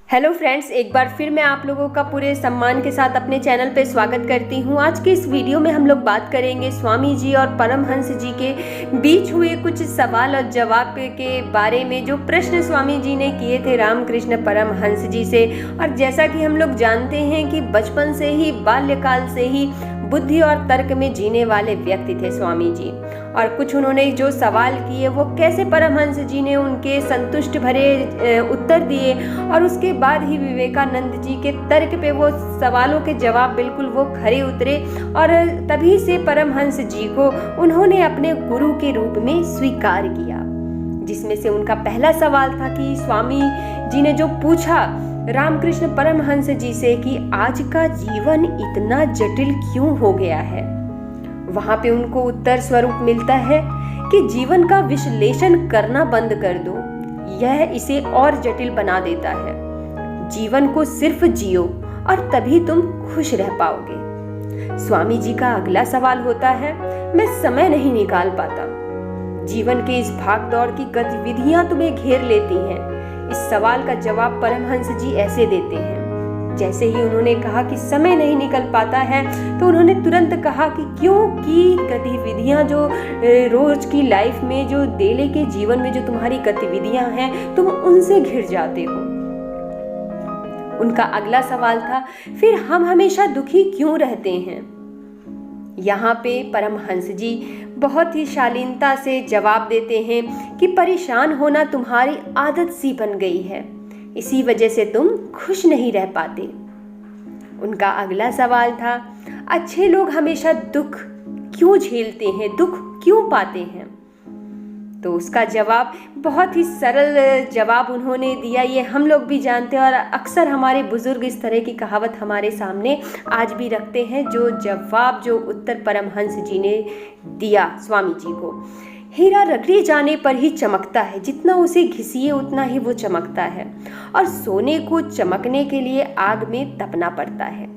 Hello friends, एक बार फिर मैं आप लोगों का पूरे सम्मान के साथ अपने चैनल पे स्वागत करती हूँ। आज के इस वीडियो में हम लोग बात करेंगे स्वामी जी और परमहंस जी के बीच हुए कुछ सवाल और जवाब के बारे में, जो प्रश्न स्वामी जी ने किए थे रामकृष्ण परमहंस जी से। और जैसा कि हम लोग जानते हैं कि बचपन से ही, बाल्यकाल से ही बुद्धि और तर्क में जीने वाले व्यक्ति थे स्वामी जी। और कुछ उन्होंने जो सवाल किए वो कैसे परमहंस जी ने उनके संतुष्ट भरे उत्तर दिए, और उसके बाद ही विवेकानंद जी के तर्क पे वो सवालों के जवाब बिल्कुल वो खरे उतरे, और तभी से परमहंस जी को उन्होंने अपने गुरु के रूप में स्वीकार किया। जिसमें से उनका पहला सवाल था कि स्वामी जी ने जो पूछा रामकृष्ण परमहंस जी से कि आज का जीवन इतना जटिल क्यों हो गया है, वहां पे उनको उत्तर स्वरूप मिलता है कि जीवन का विश्लेषण करना बंद कर दो, यह इसे और जटिल बना देता है। जीवन को सिर्फ जियो और तभी तुम खुश रह पाओगे। स्वामी जी का अगला सवाल होता है, मैं समय नहीं निकाल पाता। जीवन के इस भाग दौड़ की गतिविधियां तुम्हें घेर लेती हैं। इस सवाल का जवाब परमहंस जी ऐसे देते हैं, जैसे ही उन्होंने कहा कि समय नहीं निकल पाता है तो उन्होंने तुरंत कहा कि क्योंकि गतिविधियां जो रोज की लाइफ में, जो डेली के जीवन में जो तुम्हारी गतिविधियां हैं, तुम उनसे घिर जाते हो। उनका अगला सवाल था, फिर हम हमेशा दुखी क्यों रहते हैं। यहाँ पे परमहंस जी बहुत ही शालीनता से जवाब देते हैं कि परेशान होना तुम्हारी आदत सी बन गई है, इसी वजह से तुम खुश नहीं रह पाते। उनका अगला सवाल था, अच्छे लोग हमेशा दुख क्यों झेलते हैं, दुख क्यों पाते हैं। तो उसका जवाब बहुत ही सरल जवाब उन्होंने दिया, ये हम लोग भी जानते हैं, और अक्सर हमारे बुजुर्ग इस तरह की कहावत हमारे सामने आज भी रखते हैं। जो उत्तर परमहंस जी ने दिया स्वामी जी को, हीरा रगड़े जाने पर ही चमकता है, जितना उसे घिसिए उतना ही वो चमकता है, और सोने को चमकने के लिए आग में तपना पड़ता है।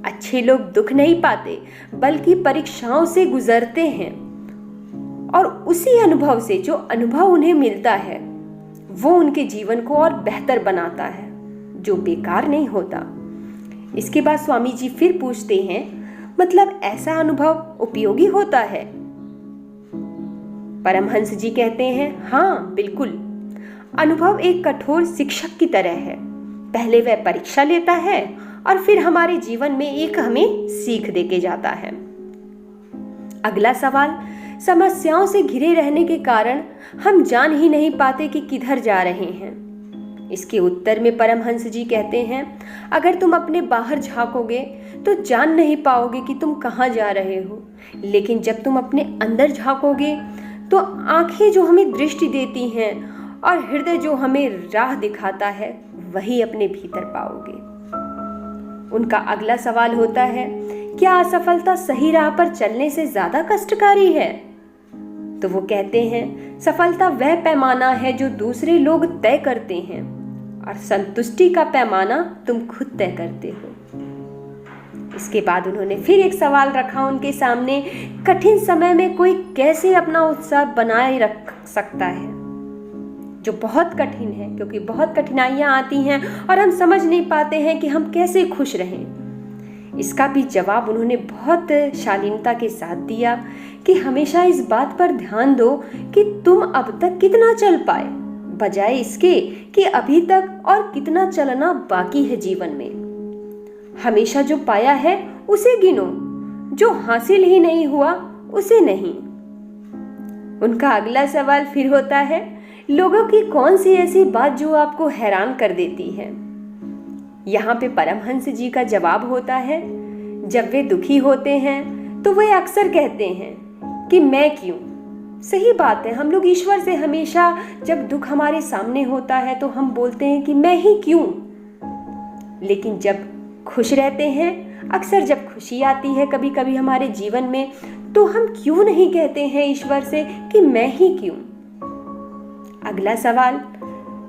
अच्छे लोग दुख नहीं पाते बल्कि परीक्षाओं से गुजरते हैं, और उसी अनुभव से, जो अनुभव उन्हें मिलता है, वो उनके जीवन को और बेहतर बनाता है, जो बेकार नहीं होता। इसके बाद स्वामी जी फिर पूछते हैं, मतलब ऐसा अनुभव उपयोगी होता है। परमहंस जी कहते हैं, हाँ बिल्कुल। अनुभव एक कठोर शिक्षक की तरह है। पहले वह परीक्षा लेता है और फिर हमारे जीवन में एक हमें सीख देके जाता है। अगला सवाल, समस्याओं से घिरे रहने के कारण हम जान ही नहीं पाते कि किधर जा रहे हैं। इसके उत्तर में परमहंस जी कहते हैं, अगर तुम अपने बाहर झांकोगे तो जान नहीं पाओगे कि तुम कहाँ जा रहे हो, लेकिन जब तुम अपने अंदर झांकोगे तो आंखें जो हमें दृष्टि देती हैं और हृदय जो हमें राह दिखाता है, वही अपने भीतर पाओगे। उनका अगला सवाल होता है, क्या असफलता सही राह पर चलने से ज्यादा कष्टकारी है। तो वो कहते हैं, सफलता वह पैमाना है जो दूसरे लोग तय करते हैं, और संतुष्टि का पैमाना तुम खुद तय करते हो। इसके बाद उन्होंने फिर एक सवाल रखा उनके सामने, कठिन समय में कोई कैसे अपना उत्साह बनाए रख सकता है, जो बहुत कठिन है, क्योंकि बहुत कठिनाइयां आती हैं और हम समझ नहीं पाते हैं कि हम कैसे खुश रहें। इसका भी जवाब उन्होंने बहुत शालीनता के साथ दिया कि हमेशा इस बात पर ध्यान दो कि तुम अब तक कितना चल पाए, बजाय इसके कि अभी तक और कितना चलना बाकी है जीवन में। हमेशा जो पाया है उसे गिनो, जो हासिल ही नहीं हुआ उसे नहीं। उनका अगला सवाल फिर होता है, लोगों की कौन सी ऐसी बात जो आपको हैरान कर देती है। यहाँ पे परमहंस जी का जवाब होता है, जब वे दुखी होते हैं तो वे अक्सर कहते हैं कि मैं क्यों। सही बात है, हम लोग ईश्वर से हमेशा जब दुख हमारे सामने होता है तो हम बोलते हैं कि मैं ही क्यों। लेकिन जब खुश रहते हैं, अक्सर जब खुशी आती है कभी कभी हमारे जीवन में, तो हम क्यों नहीं कहते हैं ईश्वर से कि मैं ही क्यों। अगला सवाल,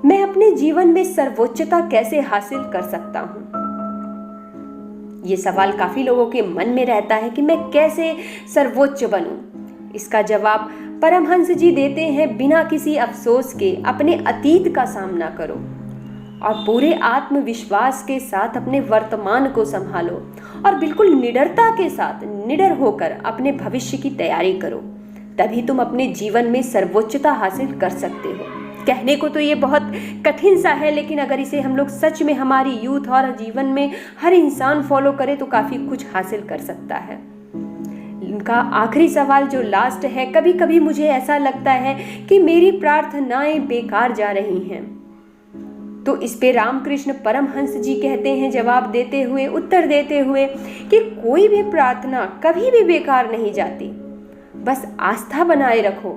मैं अपने जीवन में सर्वोच्चता कैसे हासिल कर सकता हूं। ये सवाल काफी लोगों के मन में रहता है कि मैं कैसे सर्वोच्च बनूं। इसका जवाब परमहंस जी देते हैं, बिना किसी अफसोस के अपने अतीत का सामना करो और पूरे आत्मविश्वास के साथ अपने वर्तमान को संभालो और बिल्कुल निडरता के साथ निडर होकर अपने भविष्य की तैयारी करो। तभी तुम अपने जीवन में सर्वोच्चता हासिल कर सकते हो। कहने को तो ये बहुत कठिन सा है, लेकिन अगर इसे हम लोग सच में हमारी यूथ और जीवन में हर इंसान फॉलो करे तो काफ़ी कुछ हासिल कर सकता है। इनका आखिरी सवाल जो लास्ट है, कभी कभी मुझे ऐसा लगता है कि मेरी प्रार्थनाएं बेकार जा रही हैं। तो इस पे रामकृष्ण परमहंस जी कहते हैं जवाब देते हुए, उत्तर देते हुए, कि कोई भी प्रार्थना कभी भी बेकार नहीं जाती। बस आस्था बनाए रखो,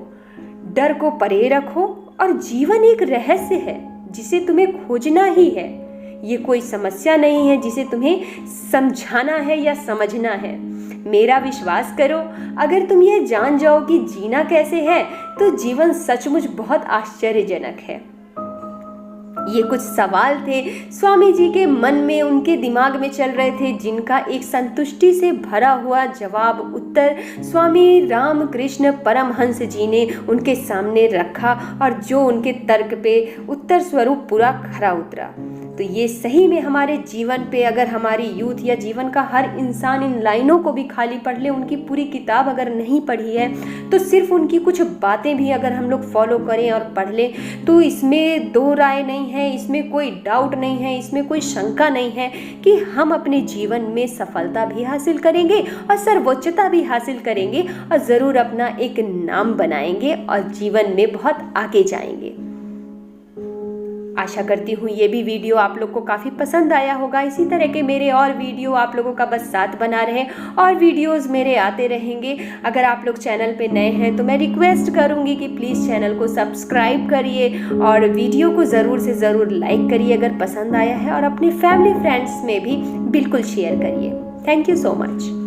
डर को परे रखो और जीवन एक रहस्य है जिसे तुम्हें खोजना ही है। ये कोई समस्या नहीं है जिसे तुम्हें समझाना है या समझना है। मेरा विश्वास करो, अगर तुम ये जान जाओ कि जीना कैसे है तो जीवन सचमुच बहुत आश्चर्यजनक है। ये कुछ सवाल थे स्वामी जी के मन में, उनके दिमाग में चल रहे थे, जिनका एक संतुष्टि से भरा हुआ जवाब उत्तर स्वामी रामकृष्ण परमहंस जी ने उनके सामने रखा और जो उनके तर्क पे उत्तर स्वरूप पूरा खरा उतरा। तो ये सही में हमारे जीवन पे, अगर हमारी यूथ या जीवन का हर इंसान इन लाइनों को भी खाली पढ़ ले, उनकी पूरी किताब अगर नहीं पढ़ी है तो सिर्फ उनकी कुछ बातें भी अगर हम लोग फॉलो करें और पढ़ लें तो इसमें दो राय नहीं है, इसमें कोई डाउट नहीं है, इसमें कोई शंका नहीं है कि हम अपने जीवन में सफलता भी हासिल करेंगे और सर्वोच्चता भी हासिल करेंगे और ज़रूर अपना एक नाम बनाएंगे और जीवन में बहुत आगे जाएंगे। आशा करती हूँ ये भी वीडियो आप लोग को काफ़ी पसंद आया होगा। इसी तरह के मेरे और वीडियो आप लोगों का बस साथ बना रहे और वीडियोस मेरे आते रहेंगे। अगर आप लोग चैनल पे नए हैं तो मैं रिक्वेस्ट करूँगी कि प्लीज़ चैनल को सब्सक्राइब करिए और वीडियो को ज़रूर से ज़रूर लाइक करिए अगर पसंद आया है, और अपने फैमिली फ्रेंड्स में भी बिल्कुल शेयर करिए। Thank you so much.